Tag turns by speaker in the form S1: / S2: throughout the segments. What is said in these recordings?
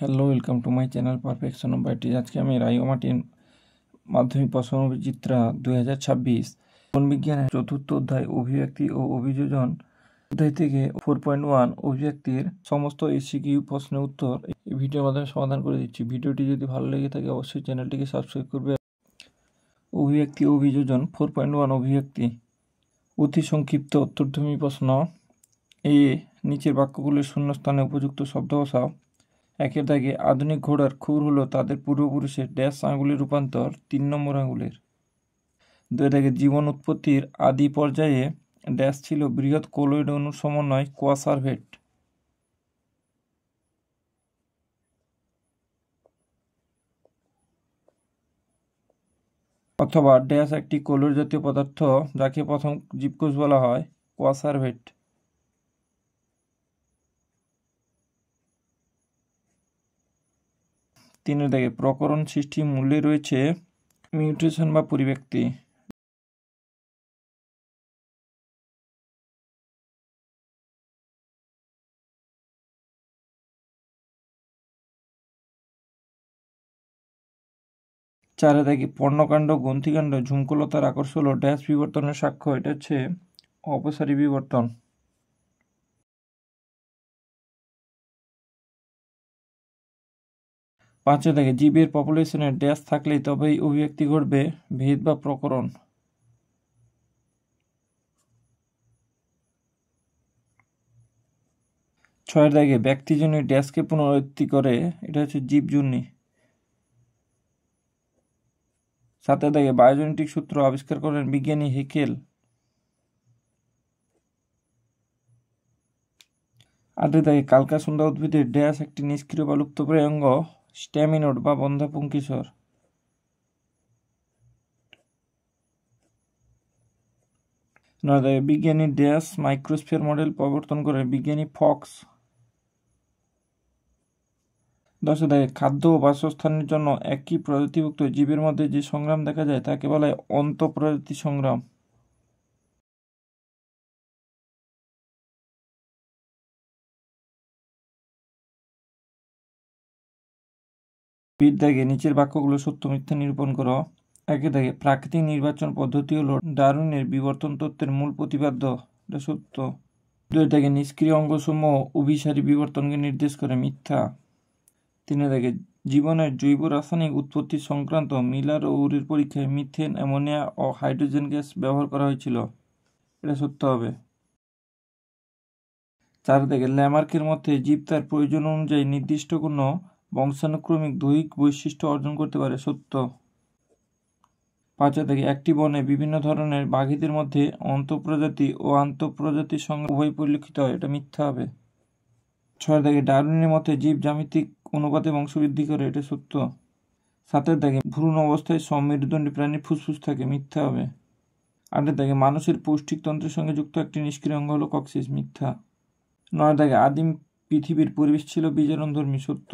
S1: Hello, welcome to my channel perfection of ব্যাটিজ। আজকে আমি রায়মার্টিন মাধ্যমিক প্রশ্ন বিচিত্রা 2026 জীবন বিজ্ঞানের চতুর্থ অধ্যায় অভিব্যক্তি ও অভিযোজন অধ্যায় থেকে 4.1 অভিব্যক্তির সমস্ত এসিকিউ প্রশ্নের উত্তর এই ভিডিওর মাধ্যমে সমাধান করে দিচ্ছি। ভিডিওটি যদি ভালো লেগে থাকে অবশ্যই চ্যানেলটিকে সাবস্ক্রাইব করবে। অভিব্যক্তি ও অভিযোজন 4.1 অভিব্যক্তি। অতি সংক্ষিপ্ত উত্তরধর্মী প্রশ্ন। নিচের বাক্যগুলোর শূন্যস্থানে উপযুক্ত শব্দ বসাও। একের দাগে আধুনিক ঘোড়ার খুর হলো তাদের পূর্বপুরুষের ড্যাশ আঙুলের রূপান্তর 3 নম্বর আঙুলের। 2 দাগে জীবন উৎপত্তির আদি পর্যায়ে ড্যাশ ছিল বৃহৎ কোলয়েড অণুর সমন্বয় কোয়াসারভেট। অথবা ড্যাশ একটি কোলয়েড জাতীয় পদার্থ যাকে প্রথম জীবকোষ বলা হয় কোয়াসারভেট। 3 দাগে প্রকরণ সৃষ্টি মূল্যে রয়েছে মিউটেশন বা পরিব্যক্তি। 4 দাগে পর্ণকাণ্ড গ্রন্থিকাণ্ড ঝুমকুলতার আকর্ষণ হলো ড্যাশ বিবর্তনের সাক্ষ্য। এটা হচ্ছে অপসারী বিবর্তন। 5 দাগে জীবের পপুলেশনের ড্যাশ থাকলেই তবেই অভিব্যক্তি ঘটবে ভেদ বা প্রকরণ। 6 দাগে ব্যক্তিজনী ড্যাশকে পুনরাবৃত্তি করে, এটা হচ্ছে জীবজনী। 7 দাগে বায়োজেনেটিক সূত্র আবিষ্কার করেন বিজ্ঞানী হেকেল। 8 দাগে কালকাসুন্দা উদ্ভিদের ড্যাশ একটি নিষ্ক্রিয় বা লুপ্তপ্রায় অঙ্গ স্ট্যামিনোড বা বন্ধা পুংকেশর। 9 দাগে বিজ্ঞানী ড্যাশ মাইক্রোস্ফিয়ার মডেল প্রবর্তন করেন বিজ্ঞানী ফক্স। 10 দাগে খাদ্য ও বাসস্থানের জন্য একই প্রজাতিভুক্ত জীবের মধ্যে যে সংগ্রাম দেখা যায় তাকে বলা হয় অন্তঃপ্রজাতি সংগ্রাম। 20 দাগে নিচের বাক্যগুলো সত্য মিথ্যা নিরূপণ করো। 1 দাগে প্রাকৃতিক নির্বাচন পদ্ধতি হলো ডারউইনের বিবর্তন তত্ত্বের মূল প্রতিপাদ্য, এটা সত্য। 2 দাগে নিষ্ক্রিয় অঙ্গসমূহ অভিসারী বিবর্তনকে নির্দেশ করে, মিথ্যা। 3 দাগে জীবনের জৈব রাসায়নিক উৎপত্তি সংক্রান্ত মিলার ও উরের পরীক্ষায় মিথেন, অ্যামোনিয়া ও হাইড্রোজেন গ্যাস ব্যবহার করা হয়েছিল, এটা সত্য হবে। 4 দাগে ল্যামার্কের মতে জীব তার প্রয়োজন অনুযায়ী নির্দিষ্ট কোনো বংশানুক্রমিক দৈহিক বৈশিষ্ট্য অর্জন করতে পারে, সত্য। 5 দাগে একটি বনে বিভিন্ন ধরনের বাঘেদের মধ্যে অন্তঃপ্রজাতি ও আন্তঃপ্রজাতির সংখ্যা উভয় পরিলক্ষিত হয়, এটা মিথ্যা হবে। 6 দাগে ডারউইনের মতে জীব জ্যামিতিক অনুপাতে বংশবৃদ্ধি করে, এটা সত্য। 7 দাগে ভ্রূণ অবস্থায় সব মেরুদণ্ডী প্রাণীর ফুসফুস থাকে, মিথ্যা হবে। 8 দাগে মানুষের পৌষ্টিকতন্ত্রের সঙ্গে যুক্ত একটি নিষ্ক্রিয় অঙ্গ হলো কক্সিস, মিথ্যা। 9 দাগে আদিম পৃথিবীর পরিবেশ ছিল বিজারণধর্মী, সত্য।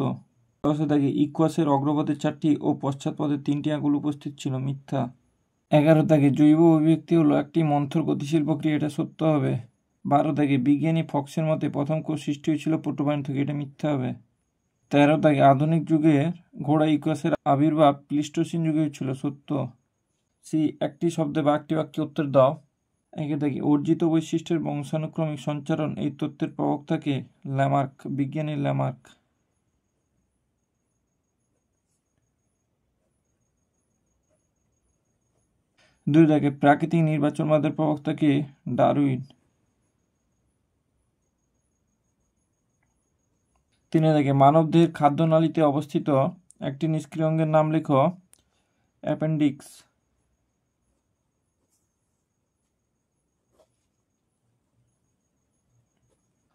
S1: 10 দাগে ইকুয়াসের অগ্রপথে 4টি ও পশ্চাৎপথে 3টি আঙুল উপস্থিত ছিল, মিথ্যা। 11 দাগে জৈব অভিব্যক্তি হলো একটি মন্থর গতিশীল প্রক্রিয়া, এটা সত্য হবে। 12 দাগে বিজ্ঞানী ফক্সের মতে প্রথম কোষ সৃষ্টি হয়েছিল প্রোটোবায়ন থেকে, এটা মিথ্যা হবে। 13 দাগে আধুনিক যুগের ঘোড়া ইকুয়াসের আবির্ভাব প্লিস্টোসিন যুগে হয়েছিল, সত্য। একটি শব্দে বা একটি বাক্যে উত্তর দাও। 1 দাগে অর্জিত বৈশিষ্ট্যের বংশানুক্রমিক সঞ্চারণ এই তত্ত্বের প্রবক্তাকে ল্যামার্ক, বিজ্ঞানী ল্যামার্ক। 2 দাগে প্রাকৃতিক নির্বাচনবাদের প্রবক্তাকে ডারউইন। 3 দাগে মানবদেহের খাদ্যনালীতে অবস্থিত একটি নিষ্ক্রিয় অঙ্গের নাম লেখো, অ্যাপেন্ডিক্স।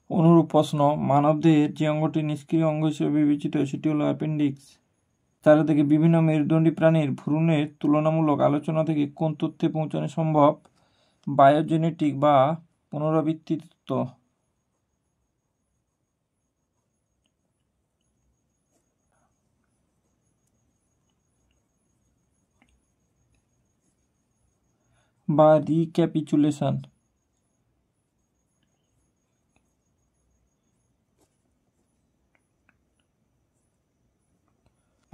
S1: অনুরূপ প্রশ্ন, মানবদেহের যে অঙ্গটি নিষ্ক্রিয় অঙ্গ হিসেবে বিবেচিত সেটি হলো অ্যাপেন্ডিক্স। 4 থেকে বিভিন্ন মেরুদণ্ডী প্রাণীর ভ্রূণের তুলনামূলক আলোচনা থেকে কোন তথ্যে পৌঁছানো সম্ভব? বায়োজেনেটিক বা পুনরাবৃত্তি তত্ত্ব। বা রিক্যাপিচুলেশন।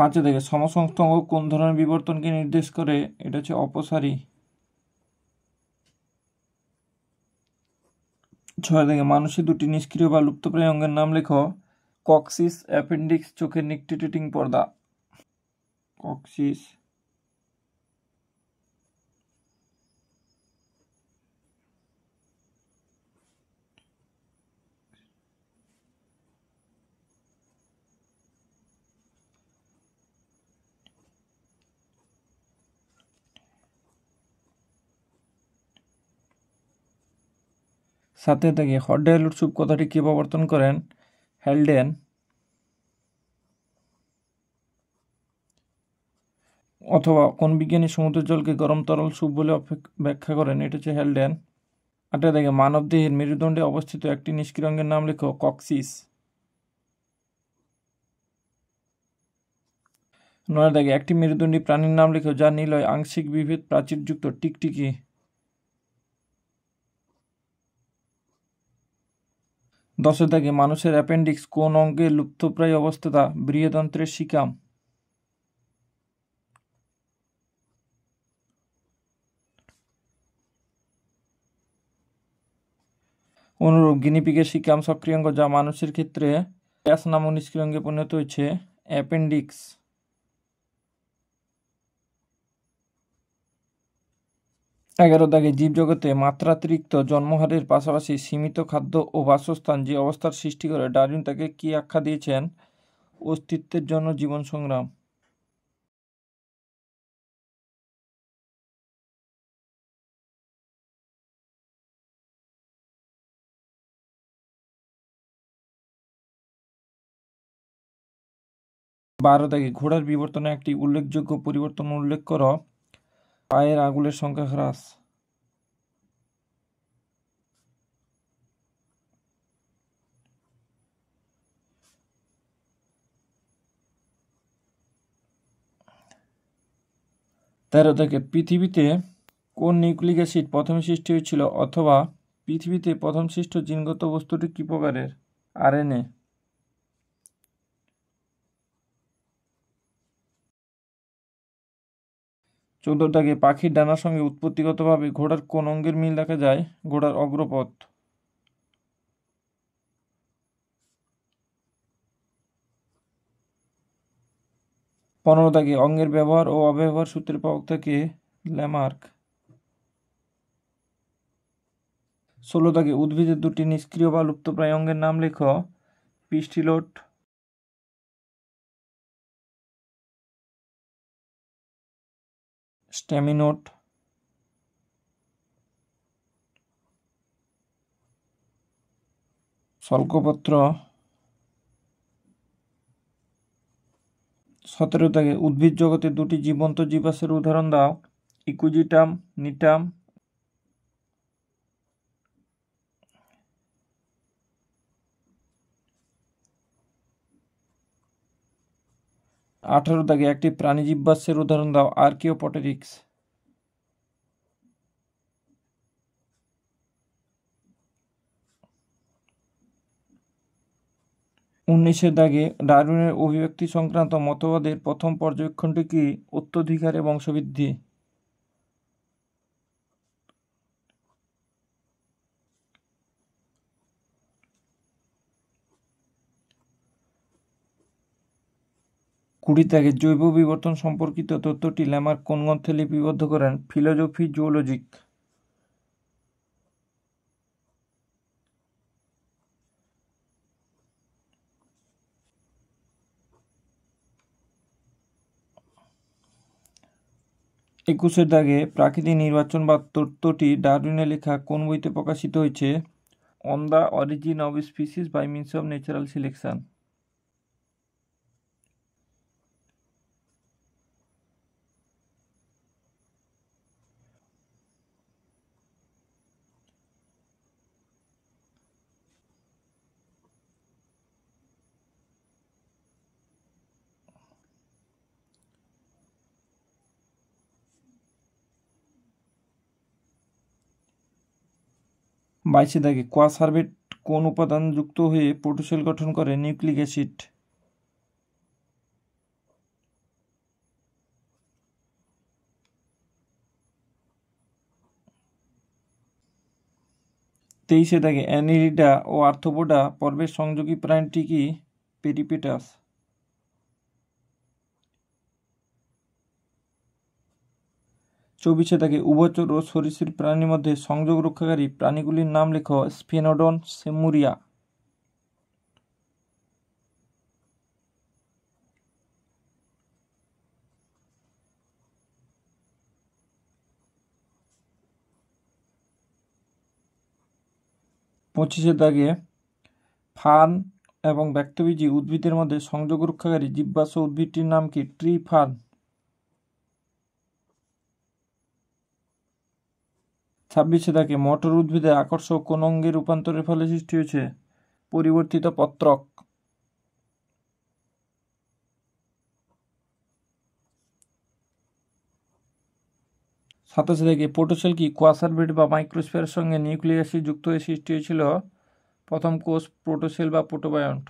S1: 5 থেকে সমসংখ্যক কোন ধরনের বিবর্তনকে নির্দেশ করে? এটা হচ্ছে অপসারী। 6 থেকে মানুষের দুটি নিষ্ক্রিয় বা লুপ্তপ্রায় অঙ্গের নাম লেখো। কক্সিস, অ্যাপেন্ডিক্স, চোখের নিকটিটেটিং পর্দা। কক্সিস, 7 থেকে হট ডাইলুট স্যুপ কথাটি কে প্রবর্তন করেন? হ্যালডেন। অথবা কোন বিজ্ঞানী সমুদ্রের জলকে গরম তরল স্যুপ বলে ব্যাখ্যা করেন? এটা হচ্ছে হ্যালডেন। 8 থেকে মানব দেহের মেরুদণ্ডে অবস্থিত একটি নিষ্ক্রিয় অঙ্গের নাম লেখো। কক্সিস। 9 থেকে একটি মেরুদণ্ডী প্রাণীর নাম লেখো যার নিলয় আংশিক বিভেদ প্রাচীরযুক্ত। টিকটিকি। 10 থেকে মানুষের অ্যাপেন্ডিক্স কোন অঙ্গে লুপ্তপ্রায় অবস্থা? বৃহদন্ত্রের শিকাম। 15 গিনিপিগের শিকাম সক্রিয় অঙ্গ যা মানুষের ক্ষেত্রে প্যাস নামক নিষ্ক্রিয় অঙ্গে পরিণত হয়েছে। অ্যাপেন্ডিক্স। 11 থেকে জীবজগতে মাত্রাতিরিক্ত জন্মহারের পাশাপাশি সীমিত খাদ্য ও বাসস্থান যে অবস্থার সৃষ্টি করে ডারউইন তাকে কি আখ্যা দিয়েছেন? অস্তিত্বের জন্য জীবন সংগ্রাম। 12 থেকে ঘোড়ার বিবর্তনে একটি উল্লেখযোগ্য পরিবর্তন উল্লেখ করো। পায়ের আঙুলের সংখ্যা হ্রাস। 13 থেকে পৃথিবীতে কোন নিউক্লিক অ্যাসিড প্রথমে সৃষ্টি হয়েছিল? অথবা পৃথিবীতে প্রথম সৃষ্ট জিনগত বস্তুটি কি প্রকারের? আরএনএ। 14 থেকে পাখির ডানার সঙ্গে উৎপত্তিগতভাবে ঘোড়ার কোন অঙ্গের মিল দেখা যায়? ঘোড়ার অগ্রপথ। 15 থেকে অঙ্গের ব্যবহার ও অব্যবহার সূত্রের প্রবক্তা কে? ল্যামার্ক। 16 থেকে উদ্ভিদের দুটি নিষ্ক্রিয় বা লুপ্তপ্রায় অঙ্গের নাম লেখো। পিস্টিলোট। স্ট্যামিনোট। শল্কপত্র। 17 থেকে উদ্ভিদ জগতে দুটি জীবন্ত জীবাশ্মের উদাহরণ দাও। ইকুজিটাম, নিটাম। 18 থেকে একটি প্রাণী জীবাশ্মের উদাহরণ দাও। আর্কিওপটেরিক্স। 19 দাগে ডারউইনের অভিব্যক্তি সংক্রান্ত মতবাদের প্রথম পর্যবেক্ষণটি কি? উত্তরাধিকারে বংশবৃদ্ধি। কুড়ি থেকে জৈব বিবর্তন সম্পর্কিত তথ্যটি ল্যামার্ক কোন গ্রন্থে লিপিবদ্ধ করেন? ফিলোজফি জুওলজিক। 21 দাগে প্রাকৃতিক নির্বাচন বা তত্ত্বটি ডারউইনের লেখা কোন বইতে প্রকাশিত হয়েছে? On the origin of species by means of natural selection. 22 দাগে কোয়াসার্ভেট কোন উপাদান যুক্ত হয়ে প্রোটোসেল গঠন করে? Nucleic acid. 23 দাগে অ্যানিলিডা ও আর্থ্রোপোডা পর্বের সংযোগী প্রাণীটি কি? পেরিপেটাস। 24 দাগে উভচর ও সরীসৃপ প্রাণীর মধ্যে সংযোগ রক্ষাকারী প্রাণীগুলির নাম লেখো। স্ফেনোডন, সেমুরিয়া। 25 দাগে ফার্ন এবং ব্যক্তবীজী উদ্ভিদের মধ্যে সংযোগ রক্ষাকারী জীবাশ্ম উদ্ভিদটির নাম কি? Tree fern. 26 দাগে মটর উদ্ভিদে আকর্ষক কোন অঙ্গের রূপান্তরের ফলে সৃষ্টি হয়েছে? পরিবর্তিত পত্রক। 27 দাগে প্রোটোসেল কি? কোয়াসারভেট বা মাইক্রোস্ফিয়ারের সঙ্গে নিউক্লিক অ্যাসিড যুক্ত হয়ে সৃষ্টি হয়েছিল। প্রথম কোষ প্রোটোসেল বা প্রোটোবায়ন্ট।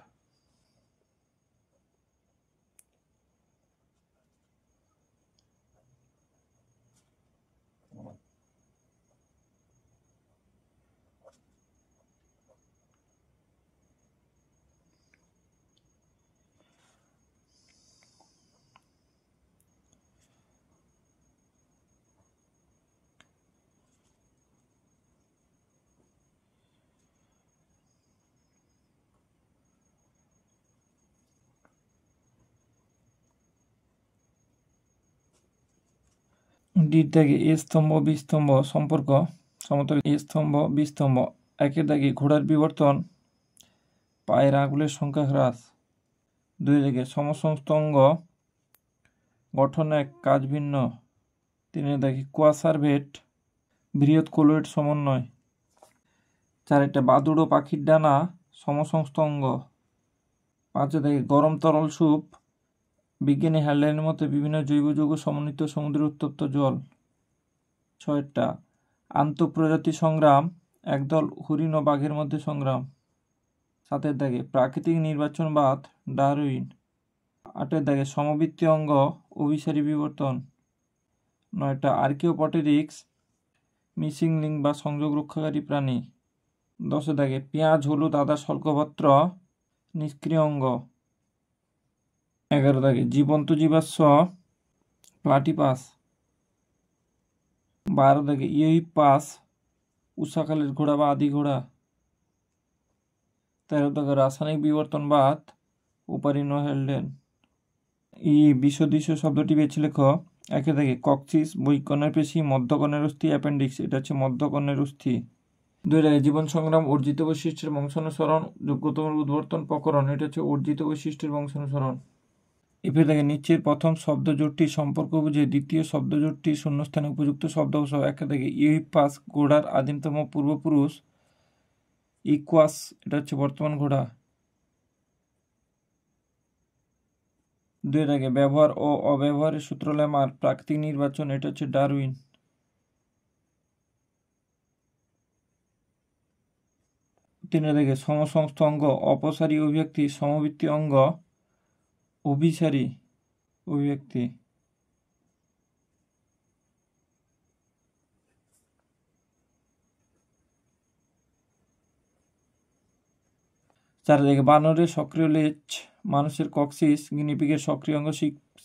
S1: 2 দাগে এ স্তম্ভ বি স্তম্ভ সম্পর্ক সমতল। এ স্তম্ভ বি স্তম্ভ। 1 দাগে ঘোড়ার বিবর্তন, পায়ের আঙুলের সংখ্যা হ্রাস। 2 দাগে সমসমস্ত অঙ্গ গঠন এক, কাজ ভিন্ন। 3 দাগে কোয়াসারভেট, বৃহৎ কোলয়েড সমন্বয়। 4 বাদুড় ও পাখির ডানা সমসমস্ত অঙ্গ। 5 দাগে গরম তরল স্যুপ, বিজ্ঞানী হেডলাইনের মতে বিভিন্ন জৈব যৌগ সমন্বিত সমুদ্রের উত্তপ্ত জল। 6 আন্তঃপ্রজাতি সংগ্রাম, একদল হরিণ ও বাঘের মধ্যে সংগ্রাম। 7 দাগে প্রাকৃতিক নির্বাচনবাদ, ডারউইন। 8 দাগে সমবৃত্তীয় অঙ্গ, অভিসারী বিবর্তন। 9 আর্কিওপটেরিক্স, মিসিং লিঙ্ক বা সংযোগ রক্ষাকারী প্রাণী। 10 দাগে পেঁয়াজ, হলুদ, আদা, শল্কপত্র, নিষ্ক্রিয় অঙ্গ। 11 দাগে জীবন্ত জীবাশ্ম, প্লাটিপাস। 12 দাগে ইওহিপ্পাস, উষাকালের ঘোড়া বা আদি ঘোড়া। 13 দাগে রাসায়নিক বিবর্তনবাদ, ওপারিনো হেলডেন। বিশদৃশ্য শব্দটি বেছে লেখো। 1 দাগে কক্সিস, বহিঃকর্ণের পেশি, মধ্যকর্ণের অস্থি, অ্যাপেন্ডিক্স। এটা হচ্ছে মধ্যকর্ণের অস্থি। 2 দাগে জীবন সংগ্রাম, অর্জিত বৈশিষ্ট্যের বংশানুসরণ, যোগ্যতম উদ্বর্তন প্রকরণ। এটা হচ্ছে অর্জিত বৈশিষ্ট্যের বংশানুসরণ। এরপর দেখে নিচের প্রথম শব্দজোটটির সম্পর্ক বুঝে দ্বিতীয় শব্দজোটটির শূন্যস্থানে উপযুক্ত শব্দ বসাও। 1 দাগে ইওহিপ্পাস, ঘোড়ার আদিমতম পূর্বপুরুষ। ইকুয়াস, এটা হচ্ছে বর্তমান ঘোড়া। 2 দাগে ব্যবহার ও অব্যবহারের সূত্র লেমার, প্রাকৃতিক নির্বাচন। এটা হচ্ছে ডারউইন। 3 দাগে সমসমস্ত অঙ্গ, অপসারী অভিব্যক্তি, সমবৃত্তি অঙ্গ, অভিসারী অভিব্যক্তি। 4 দাগে বানরের সক্রিয় লেজ, মানুষের কক্সিস, গিনিপিগের সক্রিয় অঙ্গ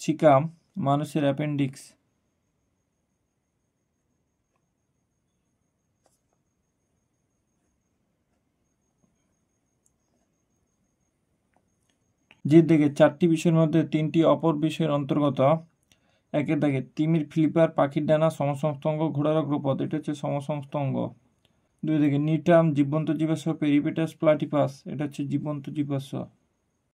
S1: সিকাম, মানুষের অ্যাপেন্ডিক্স। 2 দাগে 4টি বিষয়ের মধ্যে 3টি অপর বিষয়ের অন্তর্গত। 1 দাগে তিমির, ফ্লিপার, পাখির ডানা, সমসমস্ত অঙ্গ, ঘোড়ার অগ্রপথ। এটা হচ্ছে সমসমস্ত অঙ্গ। 2 দাগে নিটাম, জীবন্ত জীবাশ্ম, পেরিপেটাস, প্লাটিপাস। এটা হচ্ছে জীবন্ত জীবাশ্ম।